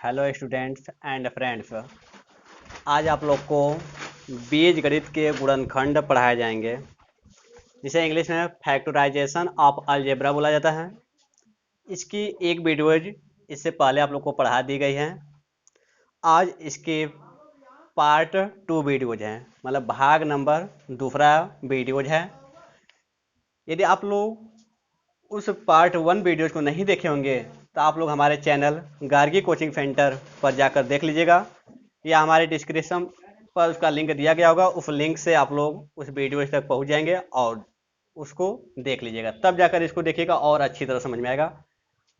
Hello students and friends. आज आप लोग को बीजगणित के गुणनखंड पढ़ाए जाएंगे, जिसे इंग्लिश में फैक्टराइजेशन ऑफ अलजेब्रा बोला जाता है। इसकी एक वीडियोज इससे पहले आप लोग को पढ़ा दी गई है। आज इसके पार्ट 2 वीडियोज हैं, मतलब भाग नंबर दूसरा वीडियोज है। यदि आप लोग उस पार्ट 1 वीडियोज को नहीं देखे होंगे तो आप लोग हमारे चैनल गार्गी कोचिंग सेंटर पर जाकर देख लीजिएगा, या हमारे डिस्क्रिप्शन पर उसका लिंक दिया गया होगा। उस लिंक से आप लोग उस वीडियो तक पहुंच जाएंगे और उसको देख लीजिएगा, तब जाकर इसको देखिएगा और अच्छी तरह समझ में आएगा।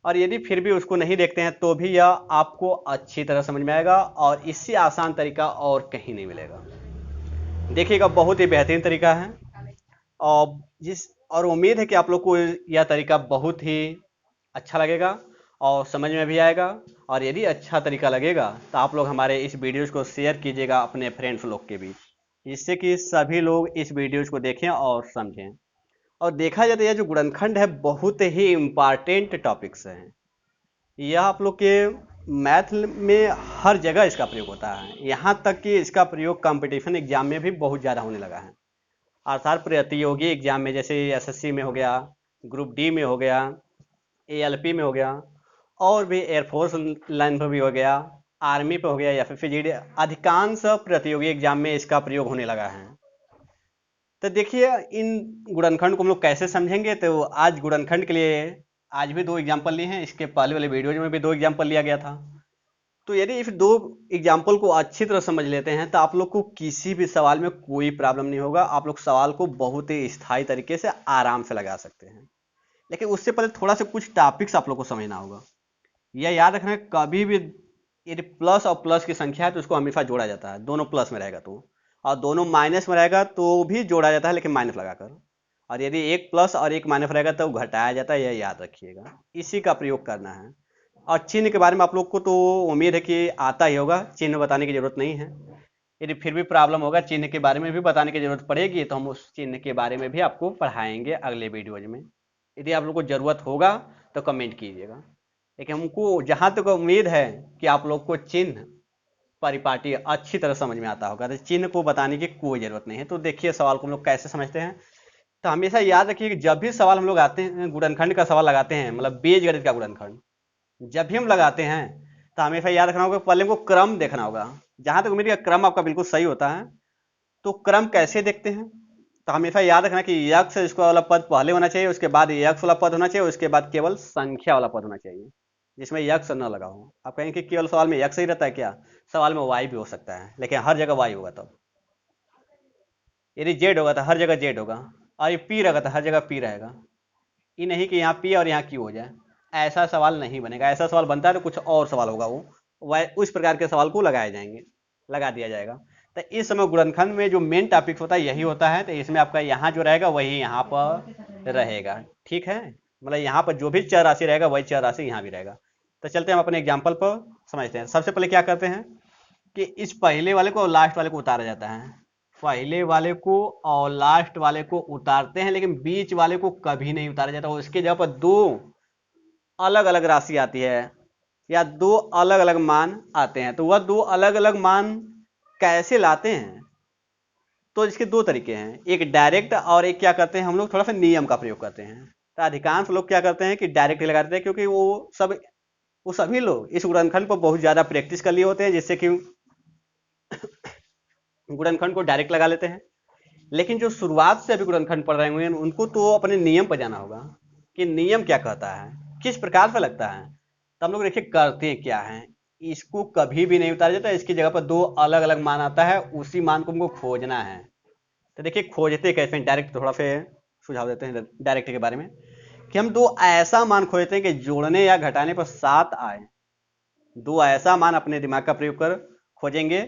और यदि फिर भी उसको नहीं देखते हैं तो भी यह आपको अच्छी तरह समझ में आएगा और इससे आसान तरीका और कहीं नहीं मिलेगा। देखिएगा, बहुत ही बेहतरीन तरीका है और उम्मीद है कि आप लोग को यह तरीका बहुत ही अच्छा लगेगा और समझ में भी आएगा। और यदि अच्छा तरीका लगेगा तो आप लोग हमारे इस वीडियोज़ को शेयर कीजिएगा अपने फ्रेंड्स लोग के बीच, जिससे कि सभी लोग इस वीडियोज़ को देखें और समझें। और देखा जाए तो यह जो गुणनखंड है बहुत ही इम्पॉर्टेंट टॉपिक्स हैं। यह आप लोग के मैथ में हर जगह इसका प्रयोग होता है, यहाँ तक कि इसका प्रयोग कंपटीशन एग्जाम में भी बहुत ज़्यादा होने लगा है। अर्थात प्रतियोगी एग्जाम में, जैसे एसएससी में हो गया, ग्रुप डी में हो गया, एएलपी में हो गया, और भी एयरफोर्स लाइन पर भी हो गया, आर्मी पे हो गया, या फिर फिजिड, अधिकांश प्रतियोगी एग्जाम में इसका प्रयोग होने लगा है। तो देखिए, इन गुणनखंड को हम लोग कैसे समझेंगे। तो आज गुणनखंड के लिए आज भी 2 एग्जाम्पल लिए हैं, इसके पहले वाले वीडियोज में भी 2 एग्जाम्पल लिया गया था। तो यदि इस 2 एग्जाम्पल को अच्छी तरह समझ लेते हैं तो आप लोग को किसी भी सवाल में कोई प्रॉब्लम नहीं होगा। आप लोग सवाल को बहुत ही स्थायी तरीके से आराम से लगा सकते हैं। लेकिन उससे पहले थोड़ा सा कुछ टॉपिक्स आप लोग को समझना होगा। यह याद रखना है, कभी भी यदि प्लस और प्लस की संख्या है तो उसको हमेशा जोड़ा जाता है, दोनों प्लस में रहेगा तो, और दोनों माइनस में रहेगा तो भी जोड़ा जाता है, लेकिन माइनस लगाकर। और यदि एक प्लस और एक माइनस रहेगा तो घटाया जाता है, यह याद रखिएगा। इसी का प्रयोग करना है। और चिन्ह के बारे में आप लोग को तो उम्मीद है कि आता ही होगा, चिन्ह बताने की जरूरत नहीं है। यदि फिर भी प्रॉब्लम होगा, चिन्ह के बारे में भी बताने की जरूरत पड़ेगी, तो हम उस चिन्ह के बारे में भी आपको पढ़ाएंगे अगले वीडियोज में। यदि आप लोग को ज़रूरत होगा तो कमेंट कीजिएगा। लेकिन हमको जहाँ तक उम्मीद है कि आप लोग को चिन्ह परिपाटी अच्छी तरह समझ में आता होगा, तो चिन्ह को बताने की कोई ज़रूरत नहीं है। तो देखिए, सवाल को हम लोग कैसे समझते हैं। तो हमेशा याद रखिए कि जब भी सवाल हम लोग आते हैं, गुणनखंड का सवाल लगाते हैं, मतलब बीजगणित का गुणनखंड जब भी हम लगाते हैं, तो हमेशा याद रखना होगा, पहले हमको क्रम देखना होगा। जहाँ तक उम्मीद है क्रम आपका बिल्कुल सही होता है। तो क्रम कैसे देखते हैं, तो हमेशा याद रखना कि यक्ष इसको वाला पद पहले होना चाहिए, उसके बाद यक्ष वाला पद होना चाहिए, उसके बाद केवल संख्या वाला पद होना चाहिए जिसमें यक्ष न लगा हो। आप कहेंगे कि केवल सवाल में यक्ष ही रहता है क्या? सवाल में वाई भी हो सकता है, लेकिन हर जगह वाई होगा। तब यदि जेड होगा तो हर जगह जेड होगा, और ये पी रहेगा तो हर जगह पी रहेगा। ये नहीं कि यहाँ पी और यहाँ क्यू हो जाए, ऐसा सवाल नहीं बनेगा। ऐसा सवाल बनता है तो कुछ और सवाल होगा, वो वह उस प्रकार के सवाल को लगाए जाएंगे, लगा दिया जाएगा। तो इस समय गुणनखंड में जो मेन टॉपिक होता है यही होता है। तो इसमें आपका यहाँ जो रहेगा वही यहाँ पर रहेगा, ठीक है। मतलब यहाँ पर जो भी चर राशि रहेगा वही चर राशि यहाँ भी रहेगा। तो चलते हैं हम अपने एग्जाम्पल पर समझते हैं। सबसे पहले क्या करते हैं कि इस पहले वाले को और लास्ट वाले को उतारा जाता है। पहले वाले को और लास्ट वाले को उतारते हैं, लेकिन बीच वाले को कभी नहीं उतारा जाता। उसके जगह पर 2 अलग अलग राशि आती है या 2 अलग अलग मान आते हैं। तो वह 2 अलग अलग मान कैसे लाते हैं, तो इसके 2 तरीके हैं, एक डायरेक्ट और एक क्या करते हैं हम लोग थोड़ा सा नियम का प्रयोग करते हैं। तो अधिकांश लोग क्या करते हैं कि डायरेक्ट ही लगा देते हैं, क्योंकि वो सभी लोग इस गुणनखंड पर बहुत ज़्यादा प्रैक्टिस कर लिए होते हैं, जिससे कि गुणनखंड को डायरेक्ट लगा लेते हैं। लेकिन जो शुरुआत से अभी गुणनखंड पढ़ रहे होंगे उनको तो अपने नियम पर जाना होगा कि नियम क्या कहता है, किस प्रकार से लगता है। तो हम लोग देखिए करते हैं क्या है, इसको कभी भी नहीं उतारा जाता। इसकी जगह पर 2 अलग अलग मान आता है, उसी मान को हमको खोजना है। तो देखिए खोजते कैसे, डायरेक्ट थोड़ा सा सुझाव देते हैं डायरेक्ट के बारे में, कि हम 2 ऐसा मान खोजते हैं कि जोड़ने या घटाने पर 7 आए। 2 ऐसा मान अपने दिमाग का प्रयोग कर खोजेंगे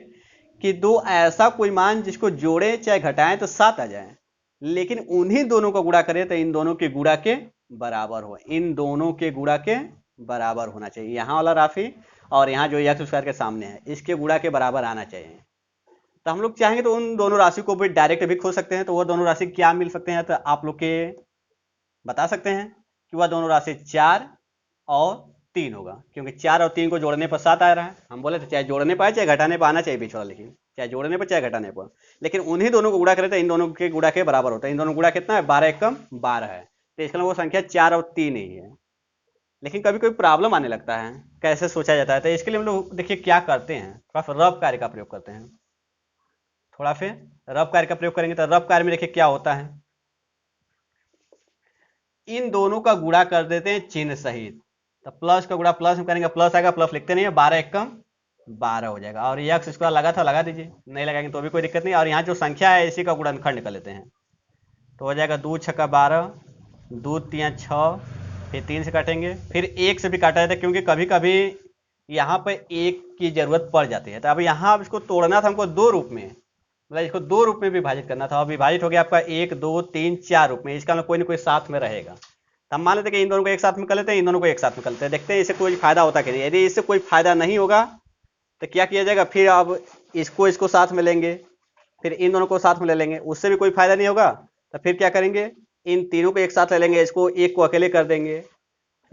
कि 2 ऐसा कोई मान जिसको जोड़े चाहे घटाएं तो 7 आ जाए, लेकिन उन्हीं दोनों को गुणा करें तो इन दोनों के गुणा के बराबर हो। इन दोनों के गुणा के बराबर होना चाहिए, यहाँ वाला राशि और यहाँ जो यक्ष स्क्वायर के सामने है इसके गुणा के बराबर आना चाहिए। तो हम लोग चाहेंगे तो उन दोनों राशि को भी डायरेक्ट भी खोज सकते हैं। तो वह दोनों राशि क्या मिल सकते हैं, तो आप लोग के बता सकते हैं कि वह दोनों राशि 4 और 3 होगा, क्योंकि 4 और 3 को जोड़ने पर 7 आ रहा है। हम बोले थे चाहे जोड़ने पर आए चाहे घटाने पर आना चाहिए बीच वाला, लेकिन चाहे जोड़ने पर चाहे घटाने पर, लेकिन उन्हीं दोनों को गुणा करें तो इन दोनों के गुणा के बराबर होता है। इन दोनों गुणा कितना है, 12 एकम 12 है, तो इसका वो संख्या 4 और 3 ही है। लेकिन कभी कोई प्रॉब्लम आने लगता है, कैसे सोचा जाता है, तो इसके लिए हम लोग देखिए क्या करते हैं, थोड़ा सा रब कार्य का प्रयोग करते हैं। थोड़ा फिर रब कार्य का प्रयोग करेंगे तो रब कार्य में देखिए क्या होता है, इन दोनों का गुणा कर देते हैं चिन्ह सहित। तो प्लस का गुणा प्लस में करेंगे, प्लस आएगा, प्लस लिखते नहीं है, 12 एकम 12 हो जाएगा। और यक्स इसको लगा था लगा दीजिए, नहीं लगाएंगे तो भी कोई दिक्कत नहीं। और यहाँ जो संख्या है इसी का गुणनखंड कर लेते हैं, तो हो जाएगा 2 छक्का 12, 2 तिया 6, फिर 3 से काटेंगे, फिर 1 से भी काटा जाता है, क्योंकि कभी कभी यहाँ पर 1 की जरूरत पड़ जाती है। तो अब यहाँ अब इसको तोड़ना था हमको 2 रूप में, मतलब इसको 2 रूप में विभाजित करना था, और विभाजित हो गया आपका 1 2 3 4 रूप में। इसका मतलब कोई ना कोई साथ में रहेगा। तो हम मान लेते हैं कि इन दोनों को एक साथ में कर लेते हैं, इन दोनों को एक साथ में कर लेते हैं, देखते हैं इससे कोई फायदा होता कि नहीं। यदि इससे कोई फायदा नहीं होगा तो क्या किया जाएगा, फिर अब इसको साथ में लेंगे, फिर इन दोनों को साथ में ले लेंगे, उससे भी कोई फायदा नहीं होगा तो फिर क्या करेंगे, इन तीनों को एक साथ ले लेंगे, इसको एक को अकेले कर देंगे,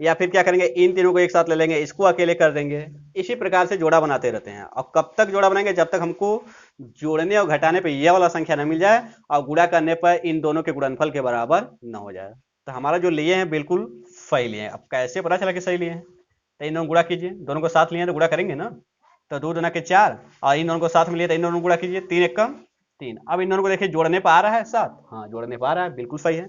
या फिर क्या करेंगे, इन तीनों को एक साथ ले लेंगे, इसको अकेले कर देंगे। इसी प्रकार से जोड़ा बनाते रहते हैं। और कब तक जोड़ा बनाएंगे, जब तक हमको जोड़ने और घटाने पर यह वाला संख्या न मिल जाए और गुणा करने पर इन दोनों के गुणनफल के बराबर न हो जाए। तो हमारा जो लिए हैं बिल्कुल सही लिए हैं। अब कैसे पता चला कि सही लिए हैं, तो इन दोनों गुणा कीजिए, दोनों को साथ लिए हैं तो गुणा करेंगे ना, तो 2 दूना के 4, और इन दोनों को साथ में लिए तो इन दोनों को गुणा कीजिए, 3 एकम 3। अब इन दोनों को देखिए जोड़ने पर आ रहा है 7, हाँ जोड़ने पर आ रहा है, बिल्कुल सही है।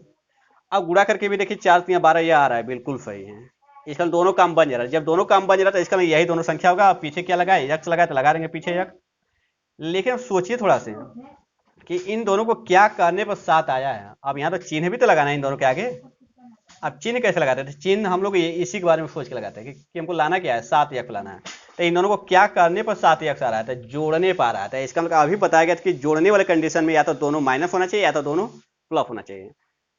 अब गुणा करके भी देखिए 4 तिया 12 ये आ रहा है, बिल्कुल सही है। इसका दोनों काम बन जा रहा है। जब दोनों काम बन जा रहा है तो इसका यही दोनों संख्या होगा। अब पीछे क्या लगाए, यक्स लगाए तो लगा देंगे पीछे यक्स। लेकिन अब सोचिए थोड़ा से कि इन दोनों को क्या करने पर 7 आया है। अब यहाँ तो चिन्ह भी तो लगाना है इन दोनों के आगे। अब चिन्ह कैसे लगाते थे, चिन्ह हम लोग इसी के बारे में सोच के लगाते हैं कि हमको लाना क्या है, 7 यक्स लाना है। तो इन दोनों को क्या करने पर 7 यक्स आ रहा है, जोड़ने पर आ रहा है। इसका मतलब अभी बताया गया था कि जोड़ने वाले कंडीशन में या तो दोनों माइनस होना चाहिए या तो दोनों प्लस होना चाहिए।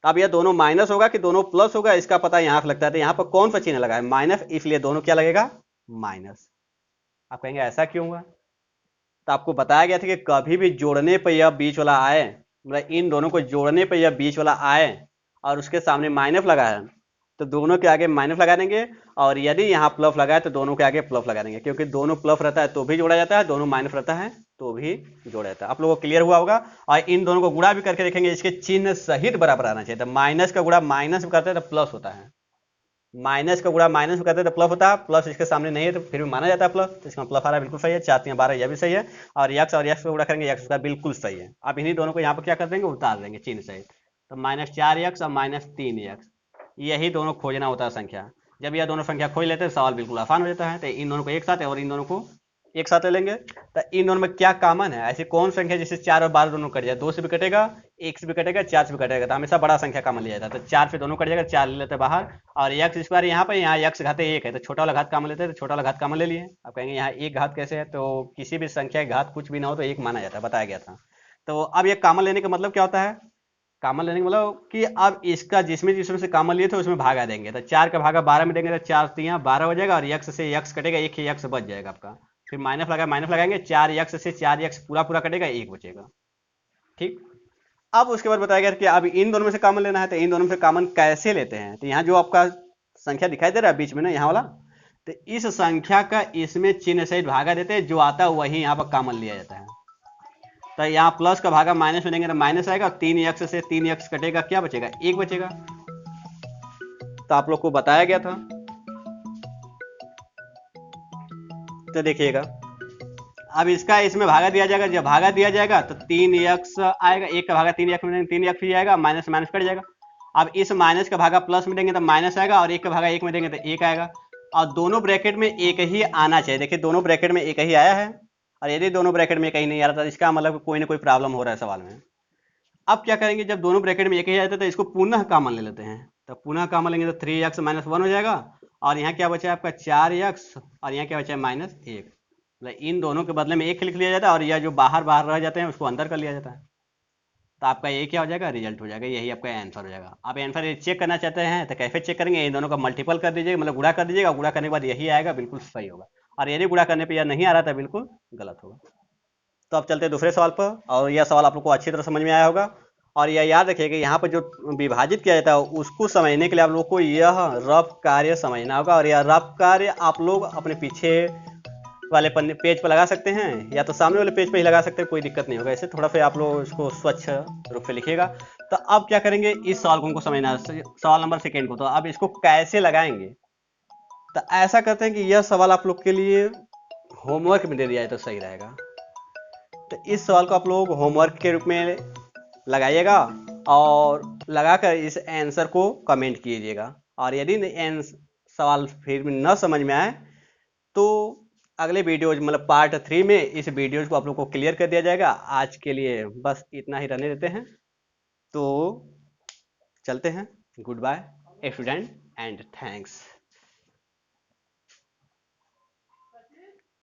तो अब यह दोनों माइनस होगा कि दोनों प्लस होगा, इसका पता यहाँ से लगता है। तो यहाँ पर कौन सा चिन्ह लगा है, माइनस, इसलिए दोनों क्या लगेगा, माइनस। आप कहेंगे ऐसा क्यों हुआ, तो आपको बताया गया था कि कभी भी जोड़ने पर यह बीच वाला आए, मतलब इन दोनों को जोड़ने पर यह बीच वाला आए और उसके सामने माइनस लगा है तो दोनों के आगे माइनस लगा देंगे, और यदि यहाँ प्लस लगाए तो दोनों के आगे प्लस लगा देंगे, क्योंकि दोनों प्लस रहता है तो भी जोड़ा जाता है, दोनों माइनस रहता है तो भी जोड़ा जाता है। आप लोगों को क्लियर हुआ होगा। और इन दोनों को गुणा भी करके देखेंगे, इसके चिन्ह सहित बराबर आना चाहिए। तो माइनस का गुणा माइनस में करते हैं तो प्लस होता है, माइनस का गुणा माइनस में करते हैं तो प्लस होता है, प्लस इसके सामने नहीं है तो फिर भी माना जाता है प्लस, तो इसका प्लस आ रहा है, बिल्कुल सही है। 4 तिया 12 यह भी सही है। और यक्स का गुणा करेंगे, यक्स का बिल्कुल सही है। आप इन्हीं दोनों को यहाँ पर क्या कर देंगे, उतार देंगे चिन्ह सहित। तो -4 यक्स और -3 यक्स, यही दोनों खोजना होता है संख्या। जब यह दोनों संख्या खोज लेते हैं सवाल बिल्कुल आसान हो जाता है। तो इन दोनों को एक साथ और इन दोनों को एक साथ ले लेंगे। तो इन दोनों में क्या कॉमन है, ऐसी कौन संख्या जिससे 4 और 12 दोनों कट जाए, 2 से भी कटेगा, 1 से भी कटेगा, 4 से भी कटेगा, तो हमेशा बड़ा संख्या कॉमन लिया जाता है। तो 4 से दोनों कट जाएगा, 4 ले लेते हैं बाहर, और यक्स स्क्वायर यहाँ पर, यहाँ यक्स घाते 1 है तो छोटा वाला घात कॉमन लेते हैं, तो छोटा वाला घात कॉमन ले लिए। आप कहेंगे यहाँ एक घात कैसे है, तो किसी भी संख्या के घात कुछ भी ना हो तो एक माना जाता है, बताया गया था। तो अब ये कॉमन लेने का मतलब क्या होता है, कॉमन लेने का मतलब कि अब इसका जिसमें से कॉमन लिए थे उसमें भागा देंगे। तो 4 का भागा 12 में देंगे तो 4 तिया 12 हो जाएगा, और यक्स से यक्स कटेगा, एक ही यक्स बच जाएगा आपका। फिर माइनस लगाएंगे, 4 यक्स से 4 यक्स पूरा कटेगा, 1 बचेगा। ठीक, अब उसके बाद बताया गया कि अब इन दोनों में से कॉमन लेना है। तो इन दोनों में से कॉमन कैसे लेते हैं, तो यहाँ जो आपका संख्या दिखाई दे रहा है बीच में ना, यहाँ वाला, तो इस संख्या का इसमें चिन्ह सहित भागा देते हैं, जो आता है वही यहाँ पर कॉमन लिया जाता है। तो यहाँ प्लस का भागा माइनस में देंगे तो माइनस आएगा, 3 यक्स से 3 यक्स कटेगा, क्या बचेगा, 1 बचेगा। तो आप लोग को बताया गया था। तो देखिएगा अब इसका इसमें भागा दिया जाएगा, जब भागा दिया जाएगा तो 3 यक्स आएगा, 1 का भागा 3 यक्स में देंगे, 3 यक्स ही आएगा, माइनस माइनस कट जाएगा। अब इस माइनस का भागा प्लस में देंगे तो माइनस आएगा, और 1 का भागा 1 में देंगे तो 1 आएगा। और दोनों ब्रैकेट में एक ही आना चाहिए। देखिए दोनों ब्रैकेट में एक ही आया है, और यदि दोनों ब्रैकेट में कहीं नहीं आ रहा था इसका मतलब कोई ना कोई प्रॉब्लम हो रहा है सवाल में। अब क्या करेंगे, जब दोनों ब्रैकेट में एक ही आ जाता है तो इसको पुनः कॉमन ले लेते हैं। तो पुनः कॉमन लेंगे तो 3x - 1 हो जाएगा, और यहाँ क्या बचा है आपका 4x, और यहाँ क्या बचा है -1। मतलब इन दोनों के बदले में 1 लिख लिया जाता है, और यह जो बाहर बाहर रह जाते हैं उसको अंदर कर लिया जाता है। तो आपका ये क्या हो जाएगा, रिजल्ट हो जाएगा, यही आपका आंसर हो जाएगा। आप आंसर चेक करना चाहते हैं तो कैसे चेक करेंगे, इन दोनों का मल्टीपल कर दीजिएगा, मतलब गुणा कर दीजिएगा, गुणा करने के बाद यही आएगा, बिल्कुल सही होगा। और यदि गुणा करने पर यह नहीं आ रहा था बिल्कुल गलत होगा। तो अब चलते हैं दूसरे सवाल पर, और यह सवाल आप लोग को अच्छी तरह समझ में आया होगा। और यह याद रखिए कि यहाँ पर जो विभाजित किया जाता है उसको समझने के लिए आप लोग को यह रफ कार्य समझना होगा, और यह रफ कार्य आप लोग अपने पीछे वाले पन्ने पेज पर लगा सकते हैं या तो सामने वाले पेज पर ही लगा सकते हैं, कोई दिक्कत नहीं होगा। ऐसे थोड़ा सा आप लोग इसको स्वच्छ रूप से लिखिएगा। तो अब क्या करेंगे, इस सवाल को हमको समझना है, सवाल नंबर सेकेंड को। तो अब इसको कैसे लगाएंगे, तो ऐसा करते हैं कि यह सवाल आप लोग के लिए होमवर्क में दे दिया जाए तो सही रहेगा। तो इस सवाल को आप लोग होमवर्क के रूप में लगाइएगा और लगाकर इस आंसर को कमेंट कीजिएगा। और यदि सवाल फिर भी न समझ में आए तो अगले वीडियोज मतलब पार्ट 3 में इस वीडियोज को आप लोग को क्लियर कर दिया जाएगा। आज के लिए बस इतना ही रहने देते हैं, तो चलते हैं। Good bye student and thanks.